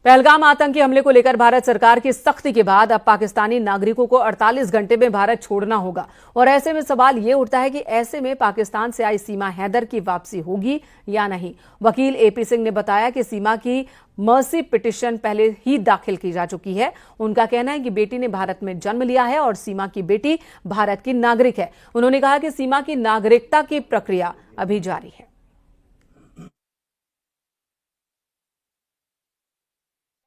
पहलगाम आतंकी हमले को लेकर भारत सरकार की सख्ती के बाद अब पाकिस्तानी नागरिकों को 48 घंटे में भारत छोड़ना होगा और ऐसे में सवाल ये उठता है कि ऐसे में पाकिस्तान से आई सीमा हैदर की वापसी होगी या नहीं। वकील एपी सिंह ने बताया कि सीमा की मर्सी पिटीशन पहले ही दाखिल की जा चुकी है। उनका कहना है कि बेटी ने भारत में जन्म लिया है और सीमा की बेटी भारत की नागरिक है। उन्होंने कहा कि सीमा की नागरिकता की प्रक्रिया अभी जारी है।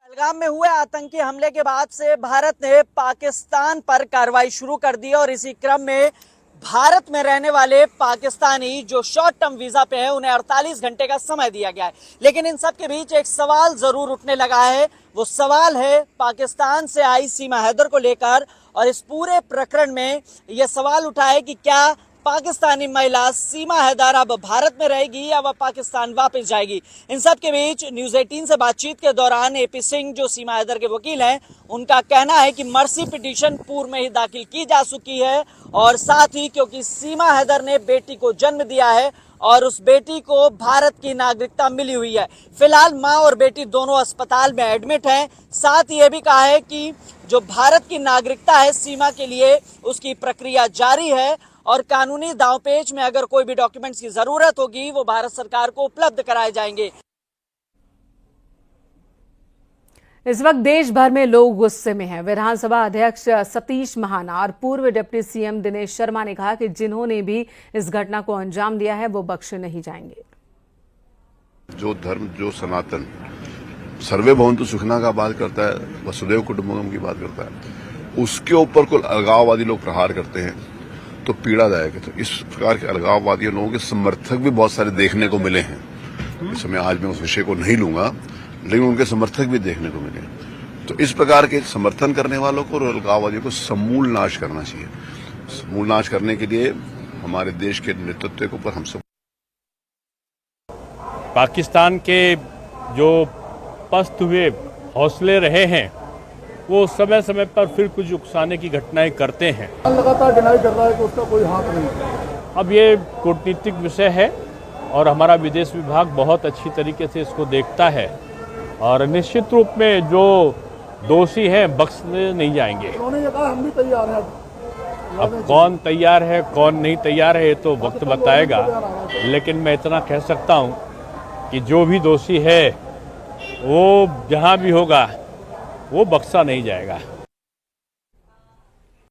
पहलगाम में हुए आतंकी हमले के बाद से भारत ने पाकिस्तान पर कार्रवाई शुरू कर दी और इसी क्रम में भारत में रहने वाले पाकिस्तानी जो शॉर्ट टर्म वीजा पे हैं उन्हें 48 घंटे का समय दिया गया है। लेकिन इन सब के बीच एक सवाल जरूर उठने लगा है। वो सवाल है पाकिस्तान से आई सीमा हैदर को लेकर और इस पूरे प्रकरण में यह सवाल उठा है कि क्या पाकिस्तानी महिला सीमा हैदर अब भारत में रहेगी या वह पाकिस्तान वापस जाएगी। इन सब के बीच न्यूज़ 18 से बातचीत के दौरान एपी सिंह जो सीमा हैदर के वकील हैं उनका कहना है कि मर्सी पिटीशन पूर्व में ही दाखिल की जा चुकी है और साथ ही क्योंकि सीमा हैदर ने बेटी को जन्म दिया है और उस बेटी को भारत की नागरिकता मिली हुई है। फिलहाल माँ और बेटी दोनों अस्पताल में एडमिट हैं। साथ ही यह भी कहा है कि जो भारत की नागरिकता है सीमा के लिए उसकी प्रक्रिया जारी है और कानूनी दांवपेच में अगर कोई भी डॉक्यूमेंट्स की जरूरत होगी वो भारत सरकार को उपलब्ध कराए जाएंगे। इस वक्त देश भर में लोग गुस्से में हैं। विधानसभा अध्यक्ष सतीश महाना और पूर्व डिप्टी सीएम दिनेश शर्मा ने कहा कि जिन्होंने भी इस घटना को अंजाम दिया है वो बख्शे नहीं जाएंगे। जो धर्म जो सनातन सर्वे भवन्तु सुखिनः का बात करता है, वसुधैव कुटुम्बकम की बात करता है, उसके ऊपर कोई अलगाववादी लोग प्रहार करते हैं तो पीड़ादायक है। तो इस प्रकार के अलगाववादी लोगों के समर्थक भी बहुत सारे देखने को मिले हैं। इस समय आज मैं उस विषय को नहीं लूंगा, लेकिन उनके समर्थक भी देखने को मिले। तो इस प्रकार के समर्थन करने वालों को और अलगाववादियों को समूल नाश करना चाहिए। समूल नाश करने के लिए हमारे देश के नेतृत्व के ऊपर हम सब पाकिस्तान के जो पस्त हुए हौसले रहे हैं वो समय समय पर फिर कुछ उकसाने की घटनाएं करते हैं। लगातार डिनाई कर रहा है कि उसका कोई हाथ नहीं। अब ये कूटनीतिक विषय है और हमारा विदेश विभाग बहुत अच्छी तरीके से इसको देखता है और निश्चित रूप में जो दोषी हैं बख्शे नहीं जाएंगे। उन्होंने ये कहा हम भी तैयार हैं। अब कौन तैयार है कौन नहीं तैयार है ये तो वक्त बताएगा, लेकिन मैं इतना कह सकता हूँ कि जो भी दोषी है वो जहाँ भी होगा वो बख्शा नहीं जाएगा।